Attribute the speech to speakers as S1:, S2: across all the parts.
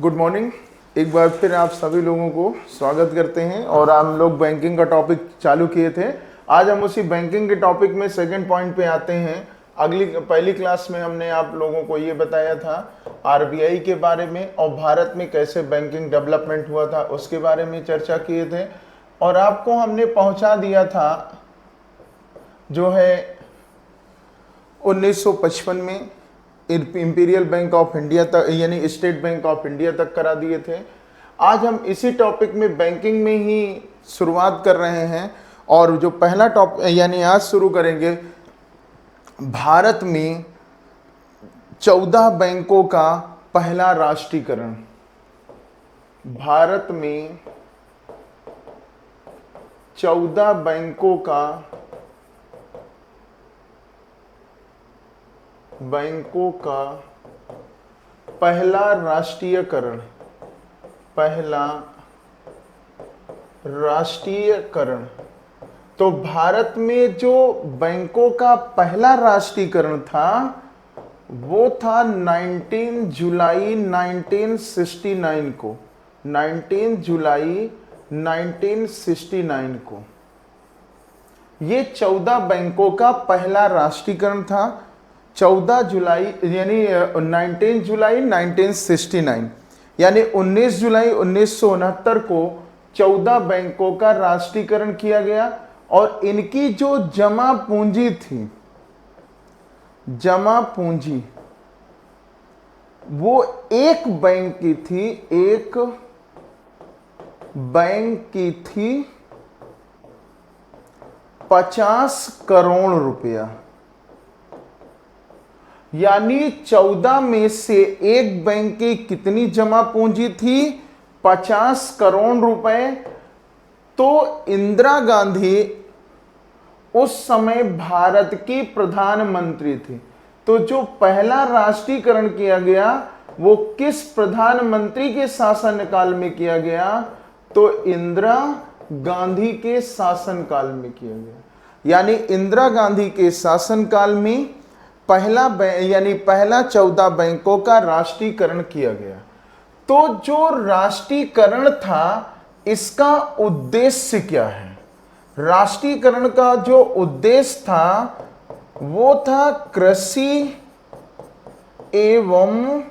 S1: Good morning. एक बार फिर आप सभी लोगों को स्वागत करते हैं। और हम लोग बैंकिंग का टॉपिक चालू किए थे। आज हम उसी बैंकिंग के टॉपिक में सेकंड पॉइंट पे आते हैं। पहली क्लास में हमने आप लोगों को ये बताया था आरबीआई के बारे में और भारत में कैसे बैंकिंग डेवलपमेंट हुआ था उसके बारे में चर्चा किए थे। और आपको हमने पहुंचा दिया था जो है 1955 में इंपीरियल बैंक ऑफ इंडिया तक यानी स्टेट बैंक ऑफ इंडिया तक करा दिए थे। आज हम इसी टॉपिक में बैंकिंग में ही शुरुआत कर रहे हैं। और जो पहला टॉपिक यानी आज शुरू करेंगे, भारत में 14 बैंकों का पहला राष्ट्रीयकरण। भारत में 14 बैंकों का पहला राष्ट्रीयकरण। तो भारत में जो बैंकों का पहला राष्ट्रीयकरण था वो था 19 जुलाई 1969 को। 19 जुलाई 1969 को ये 14 बैंकों का पहला राष्ट्रीयकरण था। 14 जुलाई यानी 19 जुलाई 1969 यानी 19 जुलाई 1969 को 14 बैंकों का राष्ट्रीयकरण किया गया। और इनकी जो जमा पूंजी थी, जमा पूंजी वो एक बैंक की थी, एक बैंक की थी 50 करोड़ रुपया। यानी 14 में से एक बैंक की कितनी जमा पूंजी थी? 50 करोड़ रुपए। तो इंदिरा गांधी उस समय भारत की प्रधानमंत्री थी। तो जो पहला राष्ट्रीयकरण किया गया वो किस प्रधानमंत्री के शासनकाल में किया गया? तो इंदिरा गांधी के शासनकाल में किया गया। यानी इंदिरा गांधी के शासनकाल में पहला 14 बैंकों का राष्ट्रीयकरण किया गया। तो जो राष्ट्रीयकरण था इसका उद्देश्य क्या है? राष्ट्रीयकरण का जो उद्देश्य था वो था कृषि एवं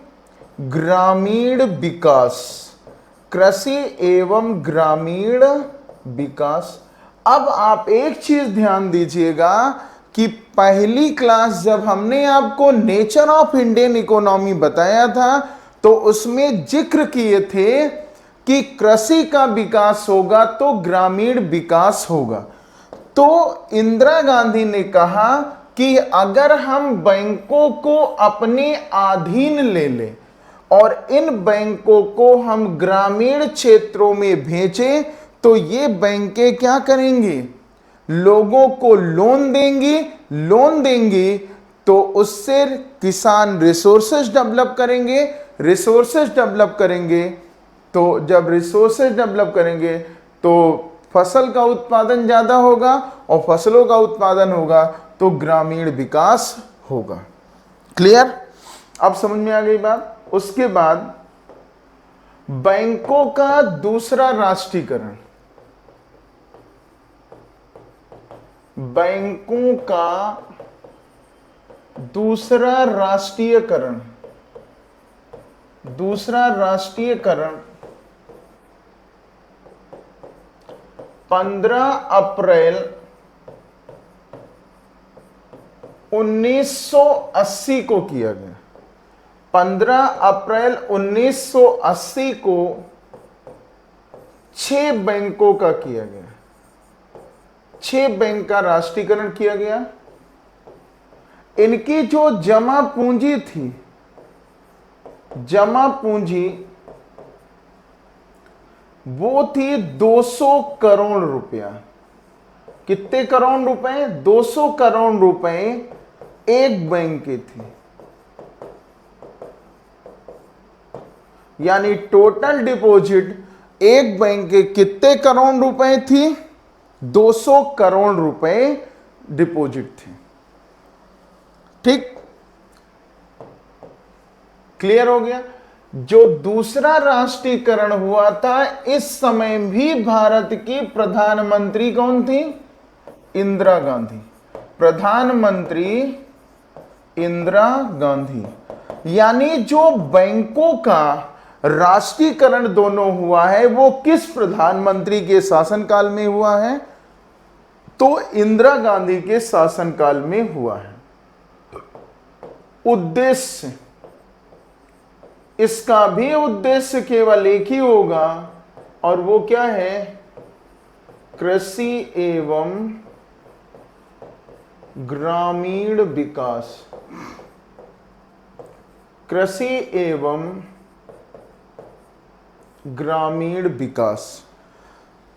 S1: ग्रामीण विकास। कृषि एवं ग्रामीण विकास। अब आप एक चीज ध्यान दीजिएगा कि पहली क्लास जब हमने आपको नेचर ऑफ इंडियन इकोनॉमी बताया था तो उसमें जिक्र किए थे कि कृषि का विकास होगा तो ग्रामीण विकास होगा। तो इंदिरा गांधी ने कहा कि अगर हम बैंकों को अपने अधीन ले लें और इन बैंकों को हम ग्रामीण क्षेत्रों में भेजें तो ये बैंकें क्या करेंगी? लोगों को लोन देंगी तो उससे किसान रिसोर्सेज डेवलप करेंगे। तो जब रिसोर्सेज डेवलप करेंगे तो फसल का उत्पादन ज्यादा होगा और फसलों का उत्पादन होगा तो ग्रामीण विकास होगा। क्लियर? अब समझ में आ गई बात। उसके बाद बैंकों का दूसरा राष्ट्रीयकरण। बैंकों का दूसरा राष्ट्रीयकरण 15 अप्रैल 1980 को किया गया। 15 अप्रैल 1980 को 6 बैंकों का किया गया। 6 बैंक का राष्ट्रीयकरण किया गया। इनकी जो जमा पूंजी थी, जमा पूंजी वो थी 200 करोड़ रुपया। कितने करोड़ रुपए? 200 करोड़ रुपए एक बैंक की थी। यानी टोटल डिपॉजिट एक बैंक के कितने करोड़ रुपए थी? 200 करोड़ रुपए डिपॉजिट थी। ठीक, क्लियर हो गया। जो दूसरा राष्ट्रीयकरण हुआ था, इस समय भी भारत की प्रधानमंत्री कौन थी? इंदिरा गांधी। प्रधानमंत्री इंदिरा गांधी। यानी जो बैंकों का राष्ट्रीयकरण दोनों हुआ है वो किस प्रधानमंत्री के शासनकाल में हुआ है? तो इंदिरा गांधी के शासनकाल में हुआ है। उद्देश्य, इसका भी उद्देश्य केवल एक ही होगा, और वो क्या है? कृषि एवं ग्रामीण विकास। कृषि एवं ग्रामीण विकास।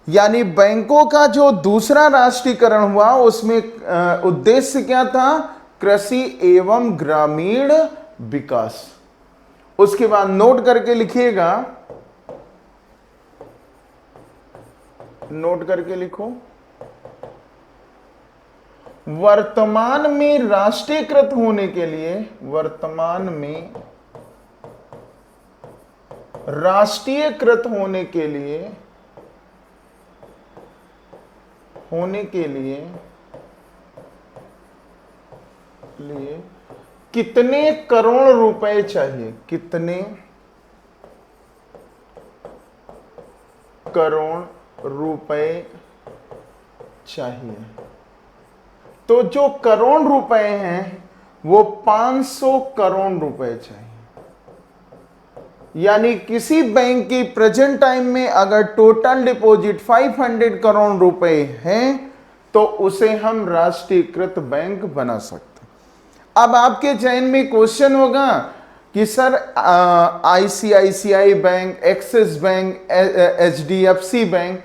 S1: यानी बैंकों का जो दूसरा राष्ट्रीयकरण हुआ उसमें उद्देश्य क्या था? कृषि एवं ग्रामीण विकास। उसके बाद नोट करके लिखिएगा, नोट करके लिखो, वर्तमान में राष्ट्रीयकृत होने के लिए, वर्तमान में राष्ट्रीयकृत होने के लिए कितने करोड़ रुपए चाहिए? कितने करोड़ रुपए चाहिए? तो जो करोड़ रुपए हैं वो 500 करोड़ रुपए चाहिए। यानी किसी बैंक की प्रेजेंट टाइम में अगर टोटल डिपॉजिट 500 करोड़ रुपए हैं तो उसे हम राष्ट्रीयकृत बैंक बना सकते हैं। अब आपके चयन में क्वेश्चन होगा कि sir ICICI bank, axis bank, HDFC bank,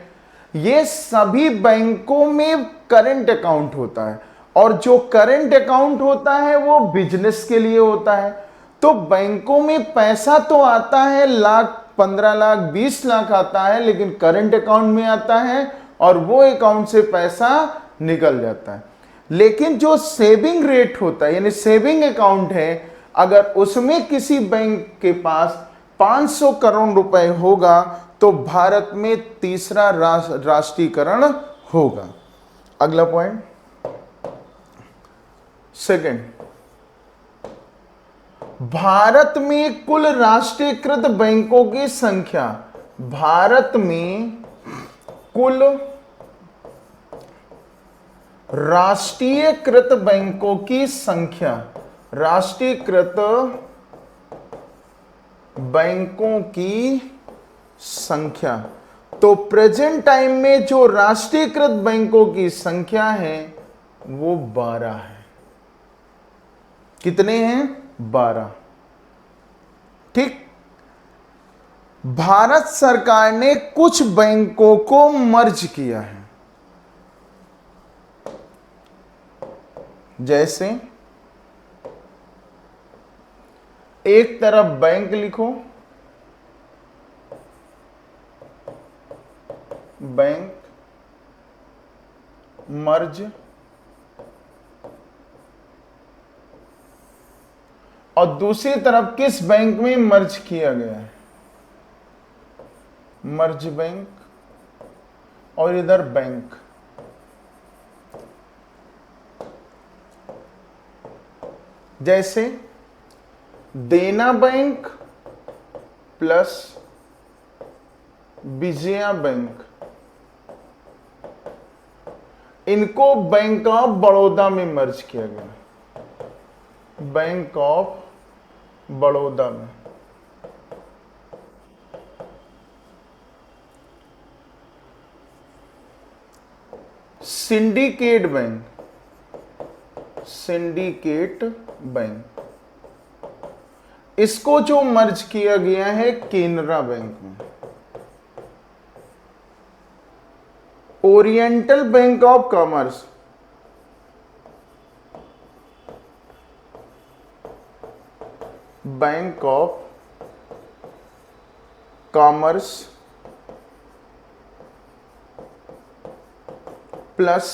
S1: ये सभी बैंकों में करंट अकाउंट होता है, और जो करंट अकाउंट होता है वो बिजनेस के लिए होता है। तो बैंकों में पैसा तो आता है, लाख, 15 लाख, 20 लाख आता है, लेकिन करंट अकाउंट में आता है और वो अकाउंट से पैसा निकल जाता है। लेकिन जो सेविंग रेट होता है, यानी सेविंग अकाउंट है, अगर उसमें किसी बैंक के पास 500 करोड़ रुपए होगा तो भारत में तीसरा राष्ट्रीयकरण होगा। अगला पॉइंट, सेकंड, भारत में कुल राष्ट्रीयकृत बैंकों की संख्या, भारत में कुल राष्ट्रीयकृत बैंकों की संख्या, राष्ट्रीयकृत बैंकों की संख्या। तो प्रेजेंट टाइम में जो राष्ट्रीयकृत बैंकों की संख्या है वो 12 है। कितने हैं? 12। ठीक। भारत सरकार ने कुछ बैंकों को मर्ज किया है, जैसे एक तरफ बैंक लिखो, बैंक मर्ज, और दूसरी तरफ किस बैंक में मर्ज किया गया है? मर्ज बैंक, और इधर बैंक। जैसे देना बैंक प्लस विजया बैंक, इनको बैंक ऑफ बड़ौदा में मर्ज किया गया, बैंक ऑफ बड़ौदा में। सिंडिकेट बैंक, सिंडिकेट बैंक, इसको जो मर्ज किया गया है केनरा बैंक में। Oriental Bank of Commerce, Bank of Commerce plus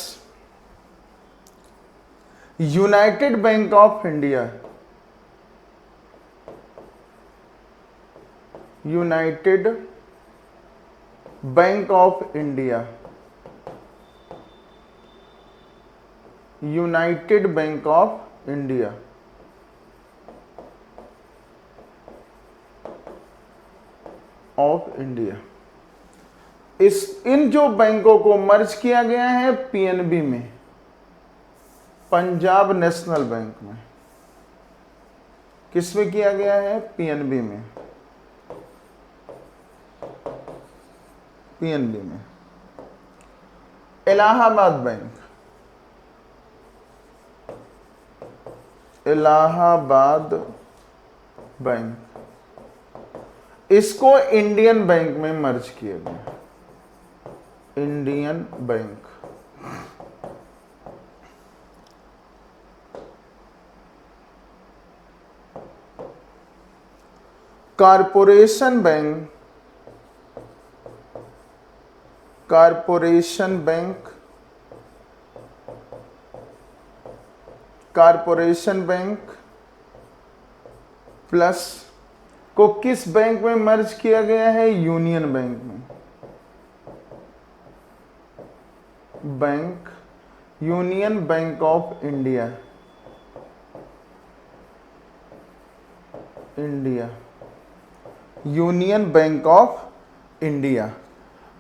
S1: United Bank of India, United Bank of India, United Bank of India. Of India, इन जो बैंकों को मर्ज किया गया है पीएनबी में, पंजाब नेशनल बैंक में। किसमें किया गया है? पीएनबी में, पीएनबी में। इलाहाबाद बैंक, इलाहाबाद बैंक, इसको इंडियन बैंक में मर्ज किया गया, Indian bank. Corporation bank, corporation bank, corporation bank plus को किस बैंक में मर्ज किया गया है? यूनियन बैंक में, bank, union bank of India, India, union bank of India.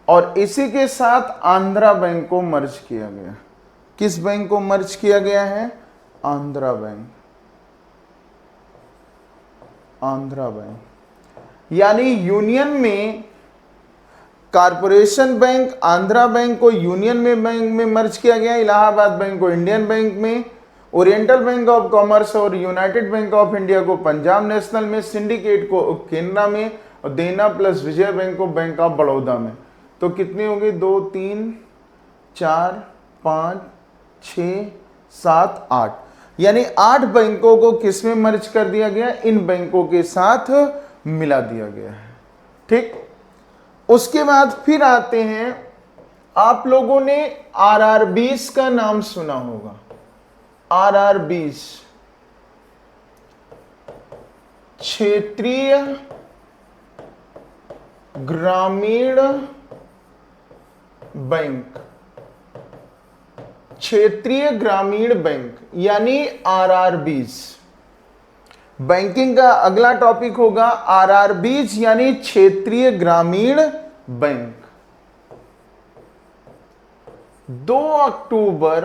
S1: और इसी के साथ आंध्रा बैंक को मर्ज किया गया। किस बैंक को मर्ज किया गया है? Andhra bank, Andhra bank. यानी यूनियन में कारपोरेशन बैंक, आंध्रा बैंक को यूनियन में बैंक में मर्ज किया गया, इलाहाबाद बैंक को इंडियन बैंक में, ओरिएंटल बैंक ऑफ कॉमर्स और यूनाइटेड बैंक ऑफ इंडिया को पंजाब नेशनल में, सिंडिकेट को केनरा में, और देना प्लस विजय बैंक को बैंक ऑफ बड़ौदा में। तो कितने होंगे? 2 3 4 5 6 7 8, यानी 8 बैंकों को किस में मर्ज कर दिया गया? इन बैंकों के साथ मिला दिया गया है। ठीक, उसके बाद फिर आते हैं, आप लोगों ने आरआरबीज का नाम सुना होगा। आरआरबीज, क्षेत्रीय ग्रामीण बैंक, क्षेत्रीय ग्रामीण बैंक यानी आरआरबीज। बैंकिंग का अगला टॉपिक होगा आरआरबीज यानी क्षेत्रीय ग्रामीण बैंक। 2 अक्टूबर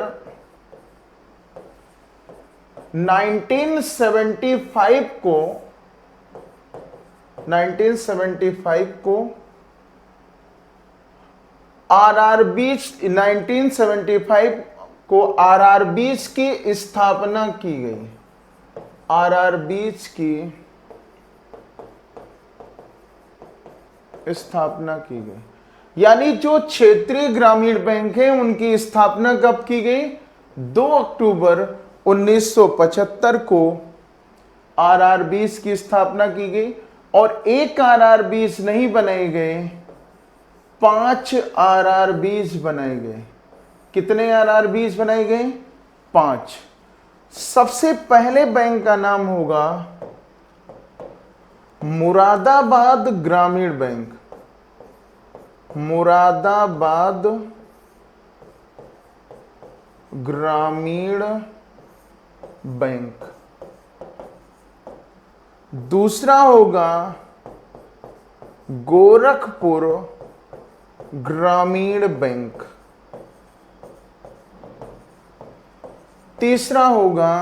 S1: 1975 को आरआरबीज की स्थापना की गई। आरआरबीज की स्थापना की गई, यानी जो क्षेत्रीय ग्रामीण बैंक है उनकी स्थापना कब की गई? 2 अक्टूबर 1975 को आरआरबीज की स्थापना की गई। और एक आरआरबीज नहीं बनाए गए, 5 आरआरबीज बनाए गए। कितने आरआरबीज बनाए गए? 5। सबसे पहले बैंक का नाम होगा मुरादाबाद ग्रामीण बैंक, मुरादाबाद ग्रामीण बैंक। दूसरा होगा गोरखपुर ग्रामीण बैंक। तीसरा होगा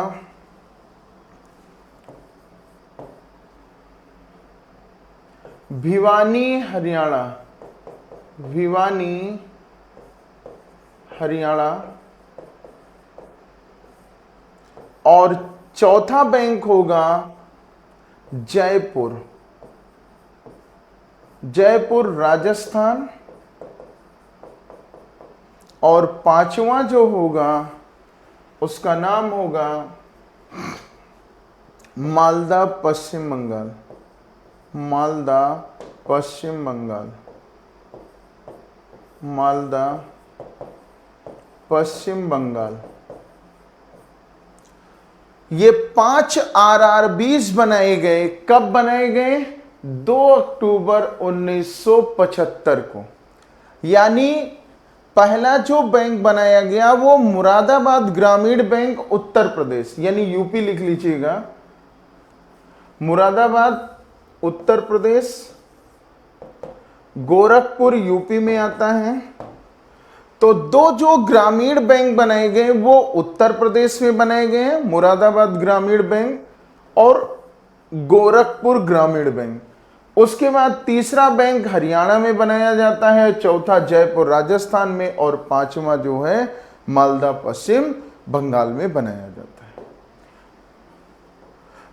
S1: भिवानी हरियाणा, भिवानी हरियाणा। और चौथा बैंक होगा जयपुर, जयपुर राजस्थान। और पांचवा जो होगा उसका नाम होगा मालदा पश्चिम बंगाल, मालदा पश्चिम बंगाल, मालदा पश्चिम बंगाल। ये 5 आरआरबीज बनाए गए। कब बनाए गए? 2 अक्टूबर 1975 को। यानी पहला जो बैंक बनाया गया वो मुरादाबाद ग्रामीण बैंक उत्तर प्रदेश, यानी यूपी लिख लीजिएगा, मुरादाबाद उत्तर प्रदेश, गोरखपुर यूपी में आता है। तो दो जो ग्रामीण बैंक बनाए गए वो उत्तर प्रदेश में बनाए गए हैं, मुरादाबाद ग्रामीण बैंक और गोरखपुर ग्रामीण बैंक। उसके बाद तीसरा बैंक हरियाणा में बनाया जाता है, चौथा जयपुर राजस्थान में और पांचवा जो है मालदा पश्चिम बंगाल में बनाया जाता है।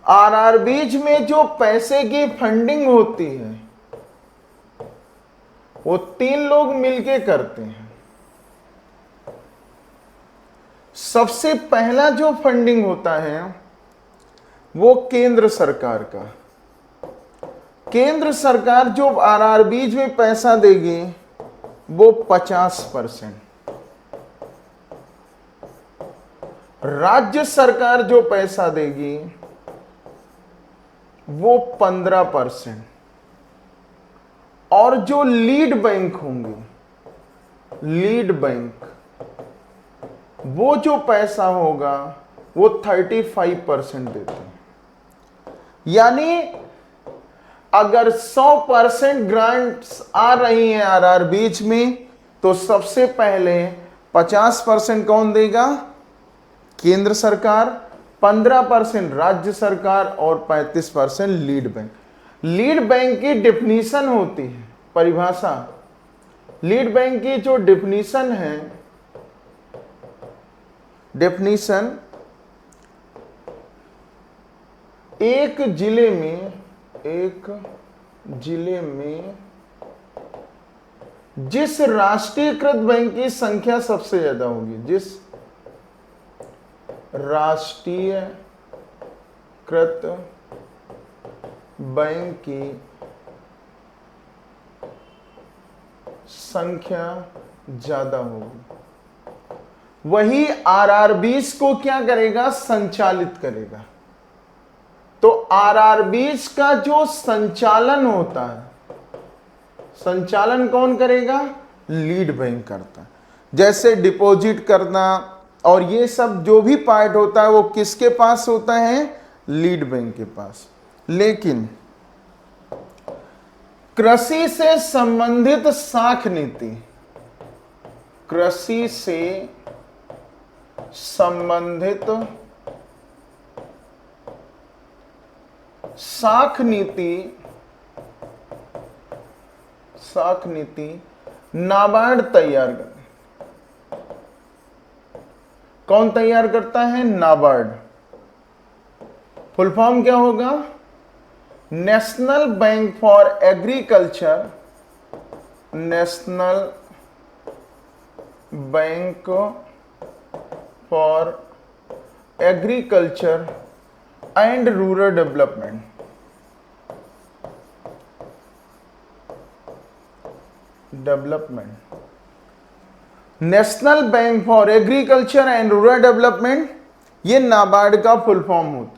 S1: आरआरबीज में जो पैसे की फंडिंग होती है वो 3 लोग मिलके करते हैं। सबसे पहला जो फंडिंग होता है वो केंद्र सरकार का। केंद्र सरकार जो आरआरबीज में पैसा देगी वो 50%, राज्य सरकार जो पैसा देगी वो 15%, और जो लीड बैंक होंगे, लीड बैंक, वो जो पैसा होगा वो 35% देते हैं। यानी अगर 100% ग्रांट्स आ रही हैं आरआरबीज में तो सबसे पहले 50% कौन देगा? केंद्र सरकार, 15% राज्य सरकार और 35% लीड बैंक। लीड बैंक की डेफिनीशन होती है, परिभाषा, लीड बैंक की जो डेफिनीशन है, डेफिनीशन, एक जिले में जिस राष्ट्रीयकृत बैंक की संख्या सबसे ज्यादा होगी, जिस राष्ट्रीयकृत बैंक की संख्या ज्यादा होगी, वही आरआरबीज को क्या करेगा? संचालित करेगा। तो आरआरबीज का जो संचालन होता है, संचालन कौन करेगा? लीड बैंक करता है। जैसे डिपॉजिट करना और ये सब जो भी पार्ट होता है वो किसके पास होता है? लीड बैंक के पास। लेकिन कृषि से संबंधित साख नीति, कृषि से संबंधित साख नीति नाबार्ड तैयार कर। कौन तैयार करता है? नाबार्ड। फुल फॉर्म क्या होगा? National bank for agriculture, national bank for agriculture and rural development. National bank for agriculture and rural development, ये नाबार्ड का फुल फॉर्म होता है।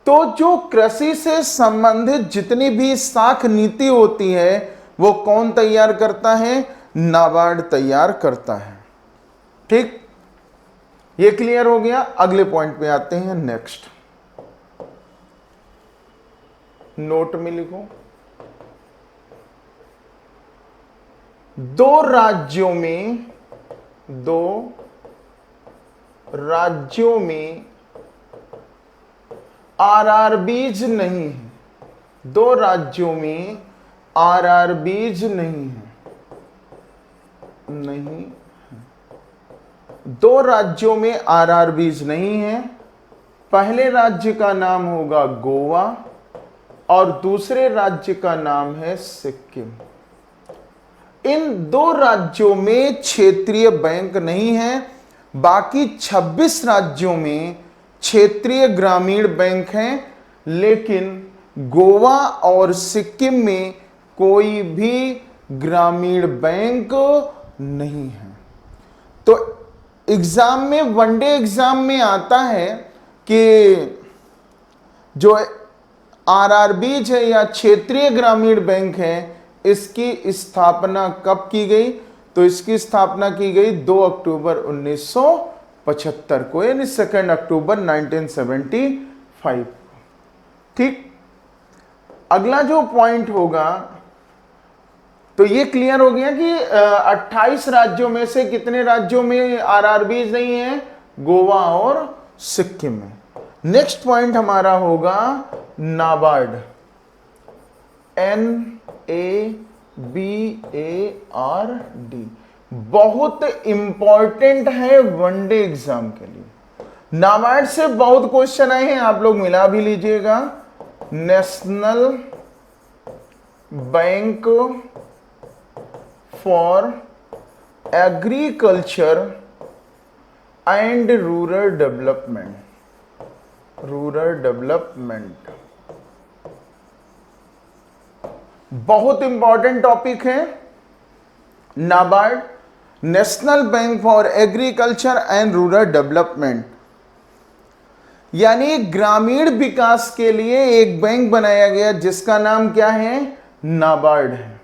S1: तो जो कृषि से संबंधित जितनी भी साख नीति होती है वो कौन तैयार करता है? नाबार्ड तैयार करता है। ठीक, ये क्लियर हो गया। अगले पॉइंट पे आते हैं। नेक्स्ट नोट में लिखो, दो राज्यों में आरआरबीज नहीं है। दो राज्यों में आरआरबीज नहीं है, दो राज्यों में आरआरबीज नहीं है। पहले राज्य का नाम होगा गोवा और दूसरे राज्य का नाम है सिक्किम। इन दो राज्यों में क्षेत्रीय बैंक नहीं है। बाकी 26 राज्यों में क्षेत्रीय ग्रामीण बैंक हैं, लेकिन गोवा और सिक्किम में कोई भी ग्रामीण बैंक नहीं है। तो एग्जाम में, वनडे एग्जाम में आता है कि जो आरआरबीज है या क्षेत्रीय ग्रामीण बैंक है, इसकी स्थापना कब की गई? तो इसकी स्थापना की गई 2 अक्टूबर 1975 को, यानी 2 अक्टूबर 1975। ठीक, अगला जो पॉइंट होगा, तो ये क्लियर हो गया कि 28 राज्यों में से कितने राज्यों में आरआरबीज नहीं है? गोवा और सिक्किम में। नेक्स्ट पॉइंट हमारा होगा नाबार्ड, NABARD। बहुत इंपॉर्टेंट है वनडे एग्जाम के लिए। नाबार्ड से बहुत क्वेश्चन आए हैं, आप लोग मिला भी लीजिएगा। National bank for agriculture and rural development, बहुत इंपॉर्टेंट टॉपिक है NABARD, national bank for agriculture and rural development. यानी ग्रामीण विकास के लिए एक बैंक बनाया गया जिसका नाम क्या है? नाबार्ड है।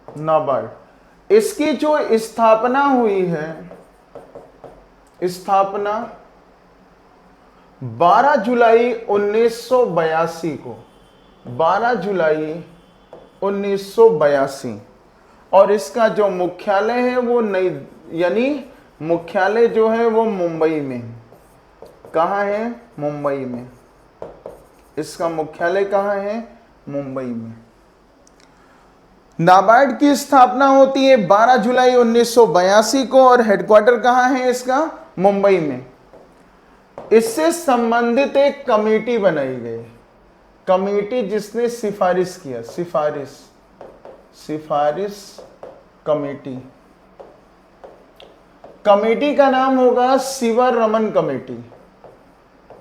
S1: नाबार्ड, इसकी जो स्थापना हुई है, स्थापना 12 जुलाई 1982 को, 12 जुलाई 1982। और इसका जो मुख्यालय है वो नई, यानी मुख्यालय जो है वो मुंबई में। कहाँ है? मुंबई में। इसका मुख्यालय कहाँ है? मुंबई में। नाबार्ड की स्थापना होती है 12 जुलाई 1982 को और हेडक्वार्टर कहाँ है इसका? मुंबई में। इससे संबंधित एक कमेटी बनाई गई, कमेटी जिसने सिफारिश किया, सिफारिश कमेटी। कमेटी का नाम होगा शिवारमन कमेटी,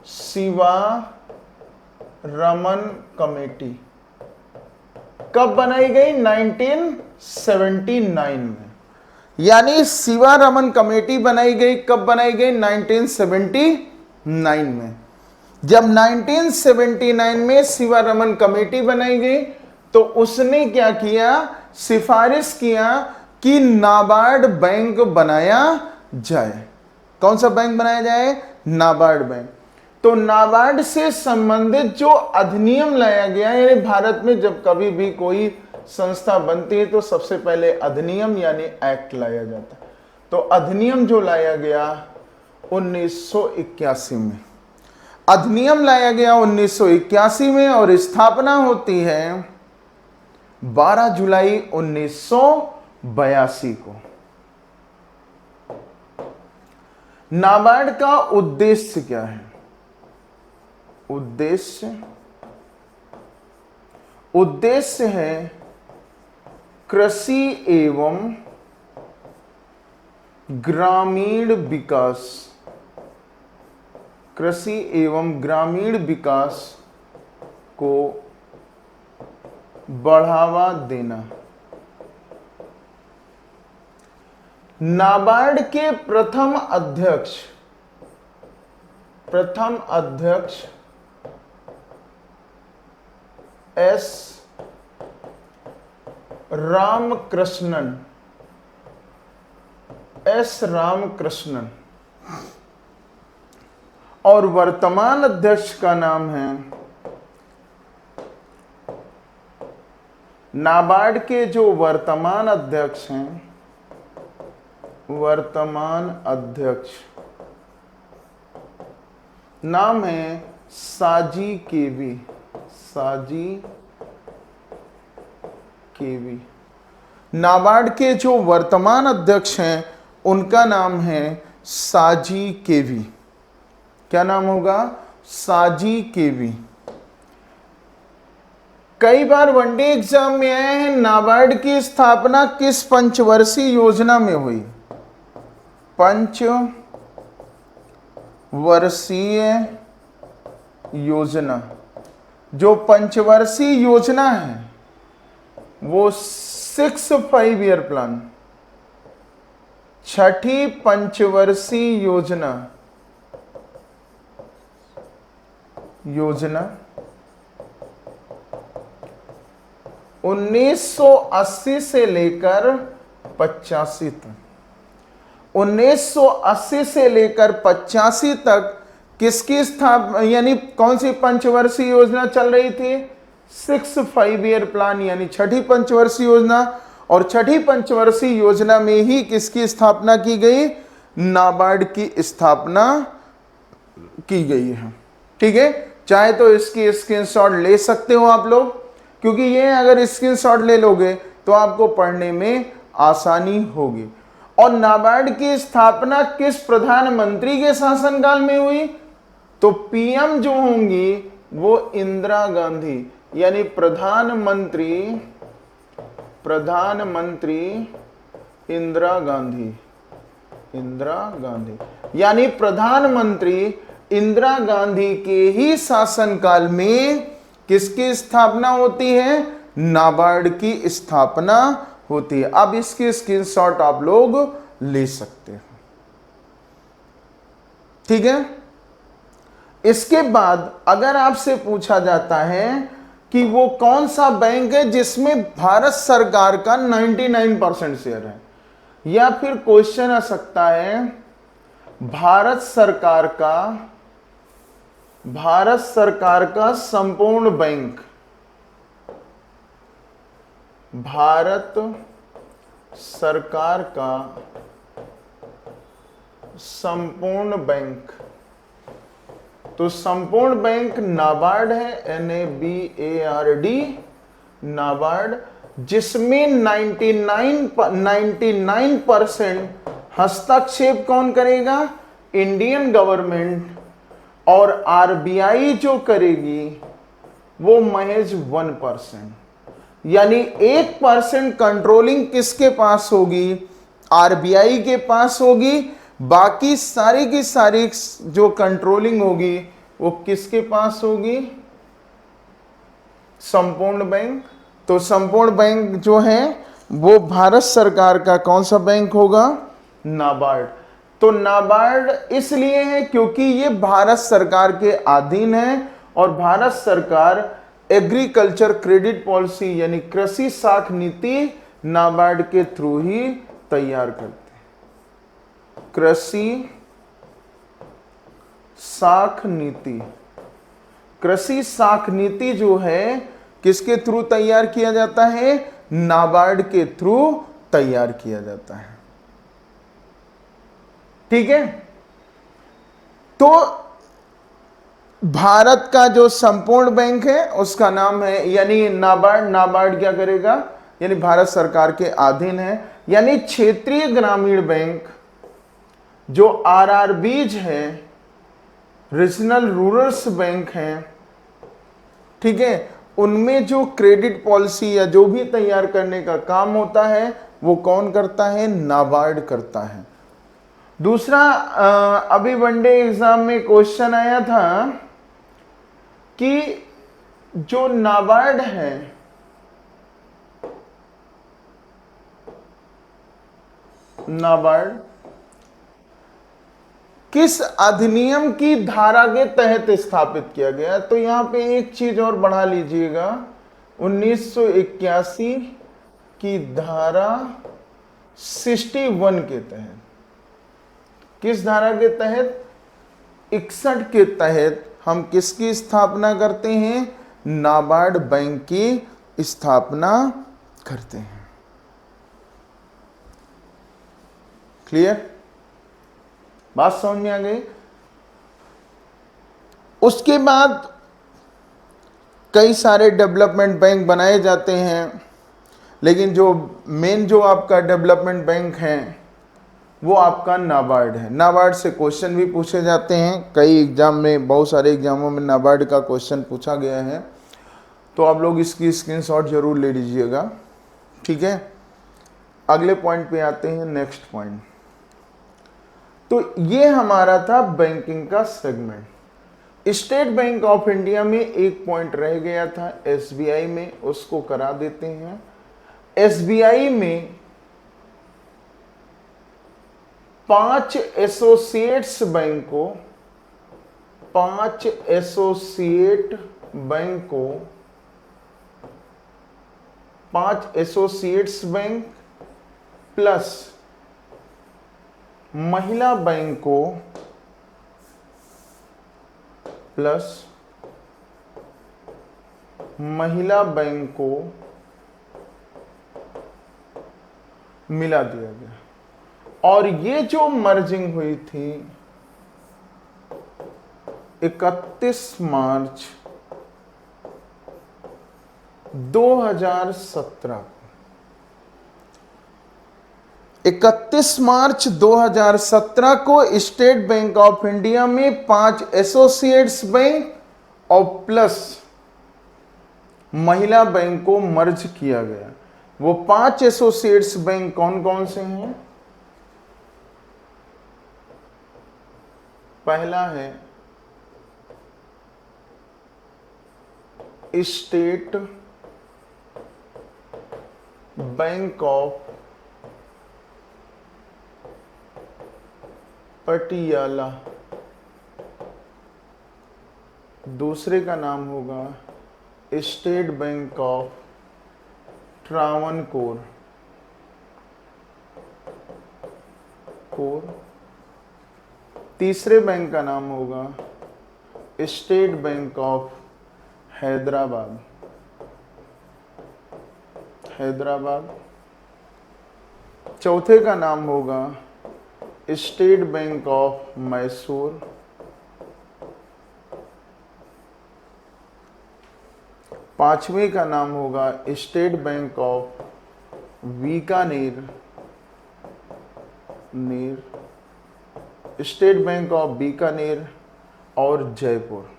S1: शिवारमन कमेटी। कब बनाई गई? 1979 में। यानी शिवारमन कमेटी बनाई गई, कब बनाई गई? 1979 में। जब 1979 में शिवारमन कमेटी बनाई गई तो उसने क्या किया? सिफारिश किया कि नाबार्ड बैंक बनाया जाए। कौन सा बैंक बनाया जाए? नाबार्ड बैंक। तो नाबार्ड से संबंधित जो अधिनियम लाया गया, यानी भारत में जब कभी भी कोई संस्था बनती है तो सबसे पहले अधिनियम यानी एक्ट लाया जाता है। तो अधिनियम जो लाया गया 1981 में, अधिनियम लाया गया 1981 में और स्थापना होती है 12 जुलाई 1982 को। नाबार्ड का उद्देश्य क्या है? उद्देश्य है कृषि एवं ग्रामीण विकास, कृषि एवं ग्रामीण विकास को बढ़ावा देना। नाबार्ड के प्रथम अध्यक्ष एस रामकृष्णन और वर्तमान अध्यक्ष का नाम है, नाबार्ड के जो वर्तमान अध्यक्ष हैं, वर्तमान अध्यक्ष नाम है साजी केवी, नाबार्ड के जो वर्तमान अध्यक्ष हैं उनका नाम है साजी केवी। क्या नाम होगा? साजी केवी। कई बार वनडे एग्जाम में आए हैं, नाबार्ड की स्थापना किस पंचवर्षीय योजना में हुई? पंचवर्षीय योजना। जो पंचवर्षीय योजना है वो 6 5-ईयर प्लान, छठी पंचवर्षीय योजना, योजना 1980 से लेकर 85 तक, 1980 से लेकर 85 तक किसकी स्थापना, यानी कौन सी पंचवर्षीय योजना चल रही थी? 6 ईयर प्लान, यानी छठी पंचवर्षीय योजना। और छठी पंचवर्षीय योजना में ही किसकी स्थापना की गई? नाबार्ड की स्थापना की गई है। ठीक है, चाहे तो इसकी स्क्रीनशॉट ले सकते हो आप लोग, क्योंकि ये अगर स्क्रीनशॉट ले लोगे तो आपको पढ़ने में आसानी होगी। और नाबार्ड की स्थापना किस प्रधानमंत्री के शासनकाल में हुई? तो पीएम जो होंगी वो इंदिरा गांधी, यानी प्रधानमंत्री इंदिरा गांधी, यानी प्रधानमंत्री इंदिरा गांधी के ही शासनकाल में किसकी स्थापना होती है? नाबार्ड की स्थापना होती है। अब इसकी स्क्रीनशॉट आप लोग ले सकते हो। ठीक है, इसके बाद अगर आपसे पूछा जाता है कि वो कौन सा बैंक है जिसमें भारत सरकार का 99% शेयर है, या फिर क्वेश्चन आ सकता है भारत सरकार का संपूर्ण बैंक, भारत सरकार का संपूर्ण बैंक, तो संपूर्ण बैंक नाबार्ड है, NABARD, नाबार्ड, जिसमें 99% हस्तक्षेप कौन करेगा? Indian government. और RBI जो करेगी वो महज 1%, यानी 1% कंट्रोलिंग किसके पास होगी? RBI के पास होगी। बाकी सारी की सारी जो कंट्रोलिंग होगी वो किसके पास होगी? संपूर्ण बैंक। तो संपूर्ण बैंक जो है वो भारत सरकार का कौन सा बैंक होगा? नाबार्ड। तो नाबार्ड इसलिए है क्योंकि ये भारत सरकार के अधीन है, और भारत सरकार एग्रीकल्चर क्रेडिट पॉलिसी यानी कृषि साख नीति नाबार्ड के थ्रू ही तैयार करते हैं। कृषि साख नीति जो है किसके थ्रू तैयार किया जाता है? नाबार्ड के थ्रू तैयार किया जाता है। ठीक है, तो भारत का जो संपूर्ण बैंक है उसका नाम है, यानी नाबार्ड क्या करेगा? यानी भारत सरकार के अधीन है। यानी क्षेत्रीय ग्रामीण बैंक जो RRBs है, रीजनल रूरल्स बैंक हैं, ठीक है, उनमें जो क्रेडिट पॉलिसी या जो भी तैयार करने का काम होता है वो कौन करता है? नाबार्ड करता है। दूसरा, अभी वनडे एग्जाम में क्वेश्चन आया था कि जो नाबार्ड है, नाबार्ड किस अधिनियम की धारा के तहत स्थापित किया गया? तो यहां पे एक चीज और बढ़ा लीजिएगा, 1981 की धारा 61 के तहत। किस धारा के तहत? 61 के तहत हम किसकी स्थापना करते हैं? नाबार्ड बैंक की स्थापना करते हैं। क्लियर? बात समझ में आ गई? उसके बाद कई सारे डेवलपमेंट बैंक बनाए जाते हैं, लेकिन जो मेन जो आपका डेवलपमेंट बैंक है वो आपका नाबार्ड है। नाबार्ड से क्वेश्चन भी पूछे जाते हैं कई एग्जाम में, बहुत सारे एग्जामों में नाबार्ड का क्वेश्चन पूछा गया है, तो आप लोग इसकी स्क्रीनशॉट जरूर ले लीजिएगा। ठीक है, अगले पॉइंट पे आते हैं, नेक्स्ट पॉइंट। तो ये हमारा था बैंकिंग का segment. State Bank of India में एक पॉइंट रह गया था SBI में, उसको करा देते हैं। SBI में 5 एसोसिएट्स बैंक को 5 एसोसिएट बैंक को, 5 एसोसिएट्स बैंक प्लस महिला बैंक को, प्लस महिला बैंक को मिला दिया गया। और ये जो मर्जिंग हुई थी 31 मार्च 2017 को, 31 मार्च 2017 को स्टेट बैंक ऑफ इंडिया में 5 एसोसिएट्स बैंक और प्लस महिला बैंक को मर्ज किया गया। वो 5 एसोसिएट्स बैंक कौन कौन से हैं? पहला है स्टेट बैंक ऑफ पटियाला, दूसरे का नाम होगा स्टेट बैंक ऑफ ट्रावनकोर, तीसरे बैंक का नाम होगा स्टेट बैंक ऑफ हैदराबाद, चौथे का नाम होगा स्टेट बैंक ऑफ मैसूर, पांचवें का नाम होगा state Bank of Bikaner, state Bank of Bikaner और जयपुर।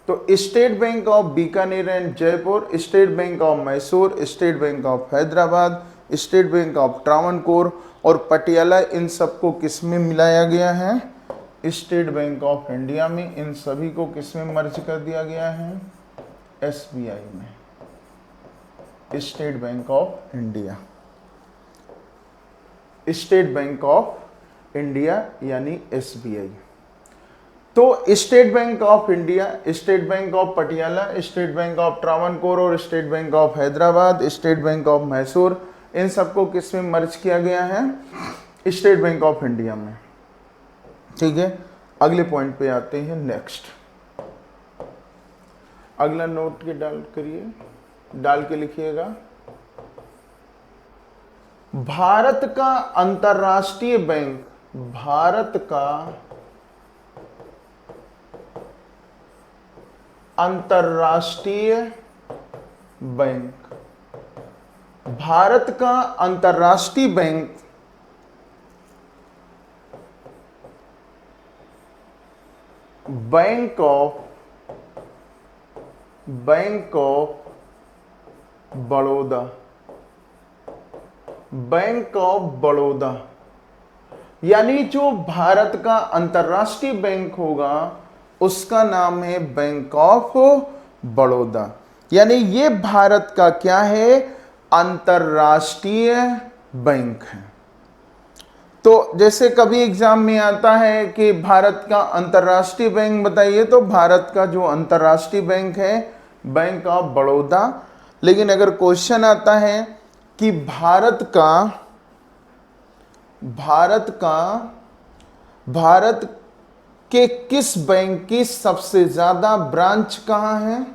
S1: तो State Bank of Bikaner and Jaipur, state Bank of Mysore, state Bank of Hyderabad, State Bank of Travancore और पटियाला, इन सबको किस में मिलाया गया है? स्टेट बैंक ऑफ इंडिया में। इन सभी को किस में मर्ज कर दिया गया है? एसबीआई में, State Bank of India, State Bank of India यानी एसबीआई। तो State Bank of India, State Bank of Patiala, State Bank of Travancore और State Bank of Hyderabad, State Bank of Mysore, इन सबको किस में मर्ज किया गया है? स्टेट बैंक ऑफ इंडिया में। ठीक है, अगले पॉइंट पे आते हैं। नेक्स्ट, अगला नोट के डाल के लिखिएगा। भारत का अंतरराष्ट्रीय बैंक, भारत का अंतरराष्ट्रीय बैंक, भारत का अंतरराष्ट्रीय bank bank of Baroda, bank of Baroda, यानी जो भारत का अंतरराष्ट्रीय बैंक होगा उसका नाम है बैंक ऑफ बड़ौदा। यानी ये भारत का क्या है? अंतरराष्ट्रीय बैंक है। तो जैसे कभी एग्जाम में आता है कि भारत का अंतरराष्ट्रीय बैंक बताइए, तो भारत का जो अंतरराष्ट्रीय बैंक है बैंक ऑफ बड़ौदा। लेकिन अगर क्वेश्चन आता है कि भारत के किस बैंक की सबसे ज्यादा ब्रांच कहां है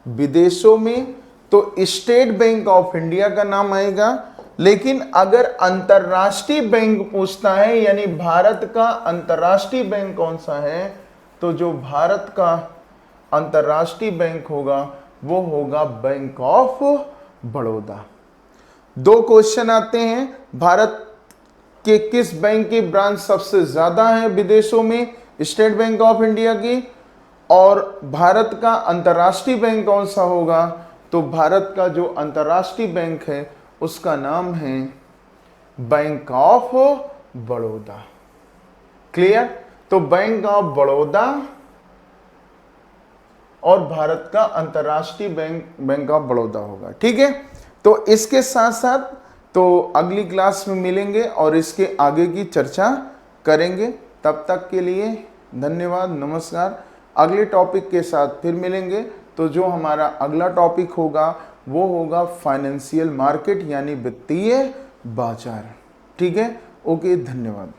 S1: विदेशों में, तो स्टेट बैंक ऑफ इंडिया का नाम आएगा। लेकिन अगर अंतरराष्ट्रीय बैंक पूछता है, यानी भारत का अंतरराष्ट्रीय बैंक कौन सा है, तो जो भारत का अंतरराष्ट्रीय बैंक होगा वो होगा बैंक ऑफ बड़ौदा। दो क्वेश्चन आते हैं, भारत के किस बैंक की ब्रांच सबसे ज्यादा है विदेशों में, स्टेट बैंक ऑफ इंडिया की, और भारत का अंतरराष्ट्रीय बैंक कौन सा होगा, तो भारत का जो अंतरराष्ट्रीय बैंक है उसका नाम है बैंक ऑफ बड़ौदा। क्लियर? तो बैंक ऑफ बड़ौदा और भारत का अंतरराष्ट्रीय बैंक बैंक ऑफ बड़ौदा होगा। ठीक है, तो इसके साथ साथ तो अगली क्लास में मिलेंगे और इसके आगे की चर्चा करेंगे। तब तक के लिए धन्यवाद, नमस्कार। अगले टॉपिक के साथ फिर मिलेंगे। तो जो हमारा अगला टॉपिक होगा वो होगा फाइनेंशियल मार्केट यानी वित्तीय बाजार। ठीक है, ओके, धन्यवाद।